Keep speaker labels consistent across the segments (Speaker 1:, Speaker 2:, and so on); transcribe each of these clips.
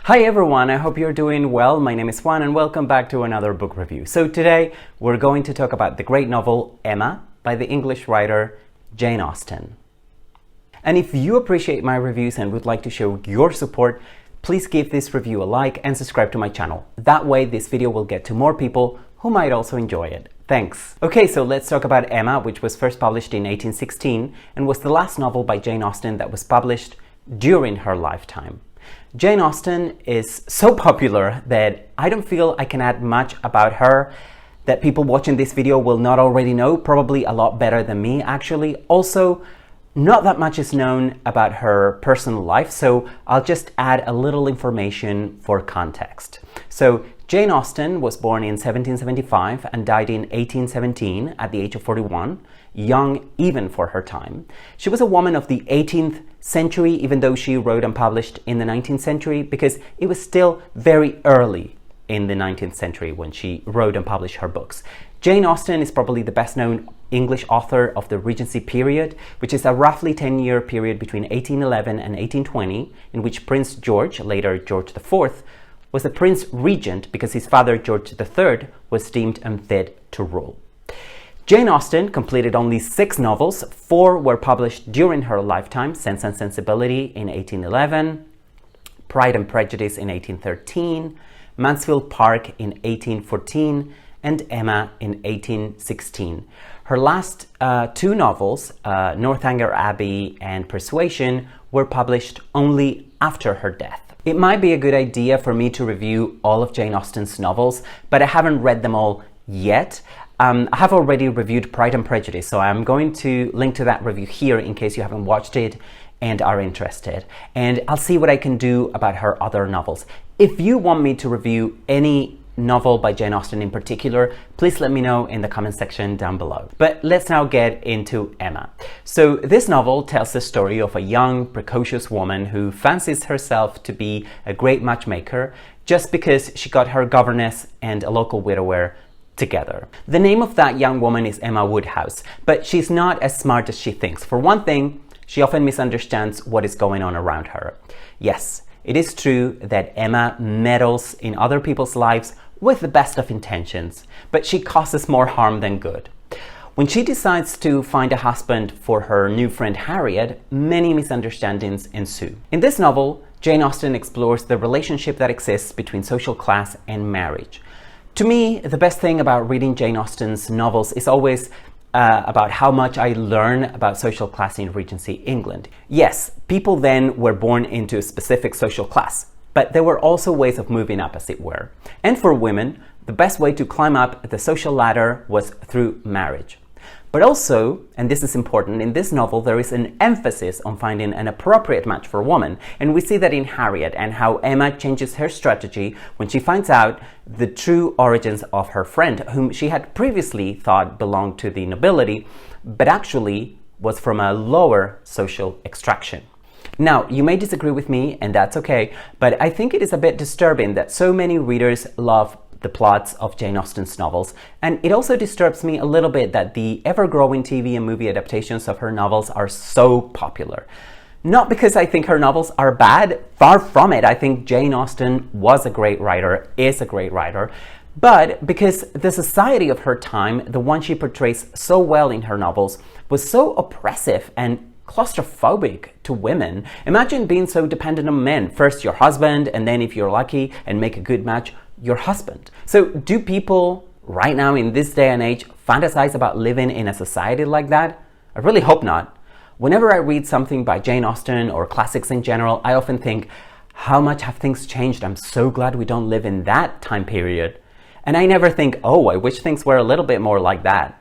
Speaker 1: Hi everyone, I hope you're doing well. My name is Juan and welcome back to another book review. So today we're going to talk about the great novel Emma by the English writer Jane Austen. And if you appreciate my reviews and would like to show your support, please give this review a like and subscribe to my channel. That way this video will get to more people who might also enjoy it. Thanks. Okay, so let's talk about Emma, which was first published in 1816 and was the last novel by Jane Austen that was published during her lifetime. Jane Austen is so popular that I don't feel I can add much about her that people watching this video will not already know, probably a lot better than me actually. Also, not that much is known about her personal life, so I'll just add a little information for context. So Jane Austen was born in 1775 and died in 1817 at the age of 41, young even for her time. She was a woman of the 18th century, even though she wrote and published in the 19th century, because it was still very early in the 19th century when she wrote and published her books. Jane Austen is probably the best known English author of the Regency period, which is a roughly 10-year period between 1811 and 1820, in which Prince George, later George IV, was the Prince Regent because his father George III was deemed unfit to rule. Jane Austen completed only 6 novels. 4 were published during her lifetime: Sense and Sensibility in 1811, Pride and Prejudice in 1813, Mansfield Park in 1814, and Emma in 1816. Her last 2 novels, Northanger Abbey and Persuasion, were published only after her death. It might be a good idea for me to review all of Jane Austen's novels, but I haven't read them all yet. I have already reviewed Pride and Prejudice, so I'm going to link to that review here in case you haven't watched it and are interested. And I'll see what I can do about her other novels. If you want me to review any novel by Jane Austen in particular, please let me know in the comment section down below. But let's now get into Emma. So this novel tells the story of a young, precocious woman who fancies herself to be a great matchmaker just because she got her governess and a local widower together. The name of that young woman is Emma Woodhouse, but she's not as smart as she thinks. For one thing, she often misunderstands what is going on around her. Yes, it is true that Emma meddles in other people's lives with the best of intentions, but she causes more harm than good. When she decides to find a husband for her new friend Harriet, many misunderstandings ensue. In this novel, Jane Austen explores the relationship that exists between social class and marriage. To me, the best thing about reading Jane Austen's novels is always about how much I learn about social class in Regency England. Yes, people then were born into a specific social class, but there were also ways of moving up, as it were. And for women, the best way to climb up the social ladder was through marriage. But also, and this is important, in this novel there is an emphasis on finding an appropriate match for a woman, and we see that in Harriet and how Emma changes her strategy when she finds out the true origins of her friend, whom she had previously thought belonged to the nobility, but actually was from a lower social extraction. Now, you may disagree with me, and that's okay, but I think it is a bit disturbing that so many readers love the plots of Jane Austen's novels, and it also disturbs me a little bit that the ever-growing TV and movie adaptations of her novels are so popular. Not because I think her novels are bad, far from it. I think Jane Austen was a great writer, is a great writer, but because the society of her time, the one she portrays so well in her novels, was so oppressive and claustrophobic to women. Imagine being so dependent on men. First your husband, and then if you're lucky and make a good match, your husband. So do people right now in this day and age fantasize about living in a society like that? I really hope not. Whenever I read something by Jane Austen or classics in general, I often think, how much have things changed? I'm so glad we don't live in that time period. And I never think, oh, I wish things were a little bit more like that.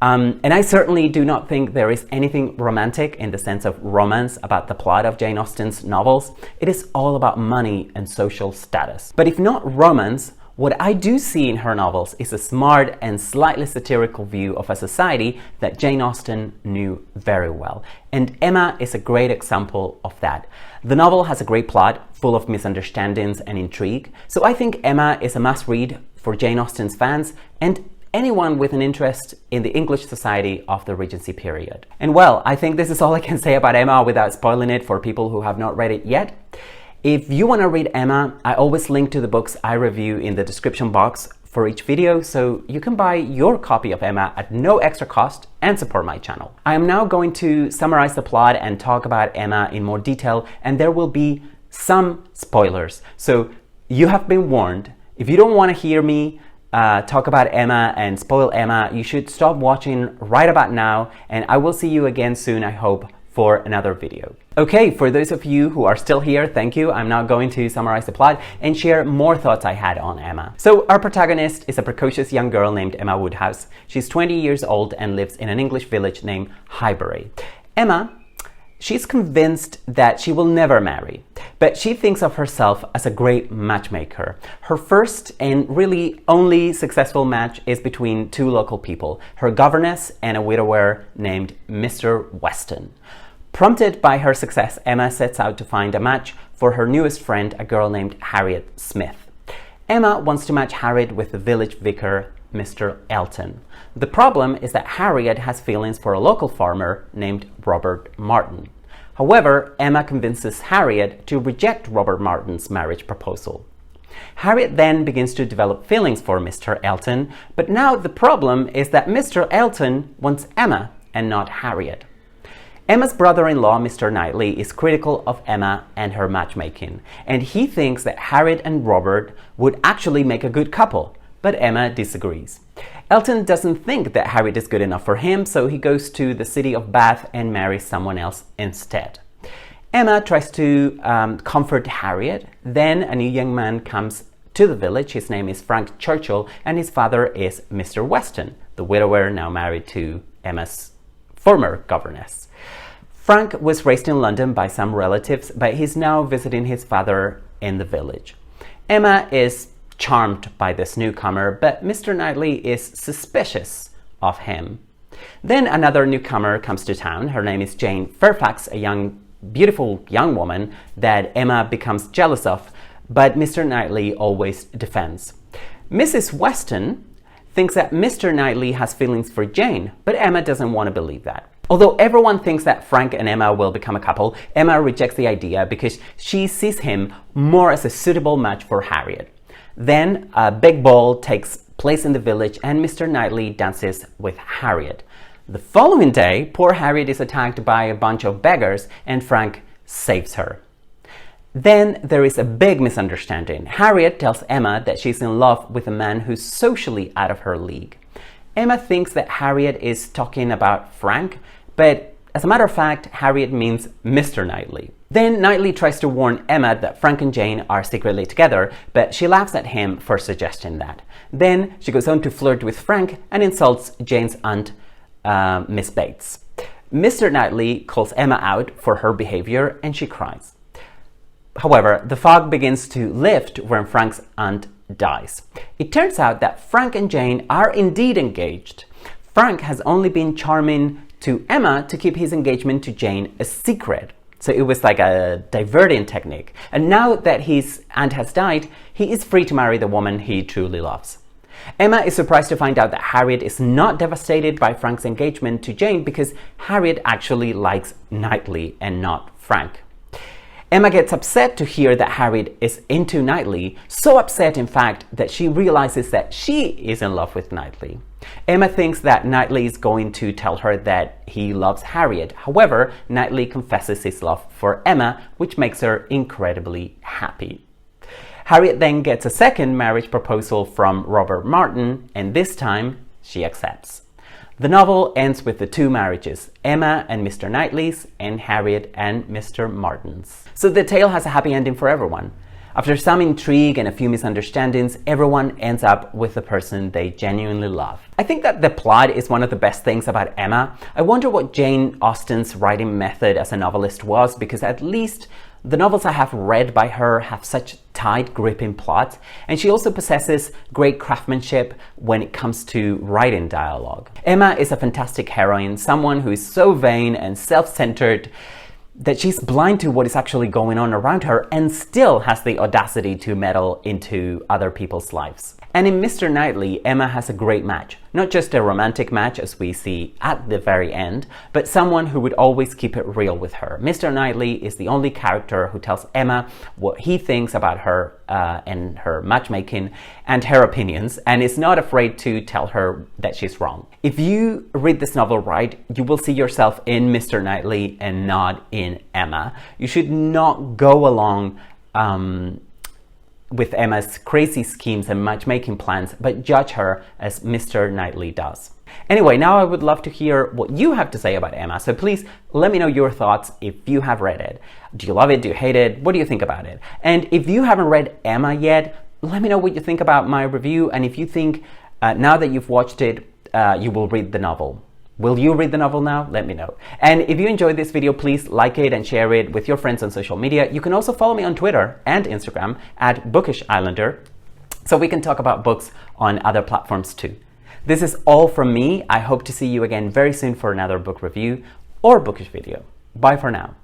Speaker 1: And I certainly do not think there is anything romantic in the sense of romance about the plot of Jane Austen's novels. It is all about money and social status. But if not romance, what I do see in her novels is a smart and slightly satirical view of a society that Jane Austen knew very well. And Emma is a great example of that. The novel has a great plot, full of misunderstandings and intrigue. So I think Emma is a must-read for Jane Austen's fans and anyone with an interest in the English society of the Regency period. And well, I think this is all I can say about Emma without spoiling it for people who have not read it yet. If you want to read Emma, I always link to the books I review in the description box for each video, so you can buy your copy of Emma at no extra cost and support my channel. I am now going to summarize the plot and talk about Emma in more detail, and there will be some spoilers. So you have been warned. If you don't want to hear me talk about Emma and spoil Emma, you should stop watching right about now, and I will see you again soon, I hope, for another video. Okay, for those of you who are still here, thank you. I'm now going to summarize the plot and share more thoughts I had on Emma. So our protagonist is a precocious young girl named Emma Woodhouse. She's 20 years old and lives in an English village named Highbury. Emma, she's convinced that she will never marry, but she thinks of herself as a great matchmaker. Her first and really only successful match is between two local people, her governess and a widower named Mr. Weston. Prompted by her success, Emma sets out to find a match for her newest friend, a girl named Harriet Smith. Emma wants to match Harriet with the village vicar, Mr. Elton. The problem is that Harriet has feelings for a local farmer named Robert Martin. However, Emma convinces Harriet to reject Robert Martin's marriage proposal. Harriet then begins to develop feelings for Mr. Elton, but now the problem is that Mr. Elton wants Emma and not Harriet. Emma's brother-in-law, Mr. Knightley, is critical of Emma and her matchmaking, and he thinks that Harriet and Robert would actually make a good couple, but Emma disagrees. Elton doesn't think that Harriet is good enough for him, so he goes to the city of Bath and marries someone else instead. Emma tries to comfort Harriet. Then a new young man comes to the village. His name is Frank Churchill, and his father is Mr. Weston, the widower now married to Emma's former governess. Frank was raised in London by some relatives, but he's now visiting his father in the village. Emma is charmed by this newcomer, but Mr. Knightley is suspicious of him. Then another newcomer comes to town. Her name is Jane Fairfax, a beautiful young woman that Emma becomes jealous of, but Mr. Knightley always defends. Mrs. Weston thinks that Mr. Knightley has feelings for Jane, but Emma doesn't want to believe that. Although everyone thinks that Frank and Emma will become a couple, Emma rejects the idea because she sees him more as a suitable match for Harriet. Then a big ball takes place in the village and Mr. Knightley dances with Harriet. The following day, poor Harriet is attacked by a bunch of beggars and Frank saves her. Then there is a big misunderstanding. Harriet tells Emma that she's in love with a man who's socially out of her league. Emma thinks that Harriet is talking about Frank, but as a matter of fact, Harriet means Mr. Knightley. Then Knightley tries to warn Emma that Frank and Jane are secretly together, but she laughs at him for suggesting that. Then she goes on to flirt with Frank and insults Jane's aunt, Miss Bates. Mr. Knightley calls Emma out for her behavior and she cries. However, the fog begins to lift when Frank's aunt dies. It turns out that Frank and Jane are indeed engaged. Frank has only been charming to Emma to keep his engagement to Jane a secret. So it was like a diverting technique. And now that his aunt has died, he is free to marry the woman he truly loves. Emma is surprised to find out that Harriet is not devastated by Frank's engagement to Jane because Harriet actually likes Knightley and not Frank. Emma gets upset to hear that Harriet is into Knightley, so upset in fact that she realizes that she is in love with Knightley. Emma thinks that Knightley is going to tell her that he loves Harriet. However, Knightley confesses his love for Emma, which makes her incredibly happy. Harriet then gets a second marriage proposal from Robert Martin, and this time she accepts. The novel ends with the two marriages, Emma and Mr. Knightley's and Harriet and Mr. Martin's. So the tale has a happy ending for everyone. After some intrigue and a few misunderstandings, everyone ends up with the person they genuinely love. I think that the plot is one of the best things about Emma. I wonder what Jane Austen's writing method as a novelist was, because at least the novels I have read by her have such tight, gripping plots, and she also possesses great craftsmanship when it comes to writing dialogue. Emma is a fantastic heroine, someone who is so vain and self-centered that she's blind to what is actually going on around her and still has the audacity to meddle into other people's lives. And in Mr. Knightley, Emma has a great match. Not just a romantic match as we see at the very end, but someone who would always keep it real with her. Mr. Knightley is the only character who tells Emma what he thinks about her and her matchmaking and her opinions, and is not afraid to tell her that she's wrong. If you read this novel right, you will see yourself in Mr. Knightley and not in Emma. You should not go along with Emma's crazy schemes and matchmaking plans, but judge her as Mr. Knightley does. Anyway, now I would love to hear what you have to say about Emma, so please let me know your thoughts if you have read it. Do you love it? Do you hate it? What do you think about it? And if you haven't read Emma yet, let me know what you think about my review, and if you think now that you've watched it, you will read the novel. Will you read the novel now? Let me know. And if you enjoyed this video, please like it and share it with your friends on social media. You can also follow me on Twitter and Instagram at Bookish Islander, so we can talk about books on other platforms too. This is all from me. I hope to see you again very soon for another book review or bookish video. Bye for now.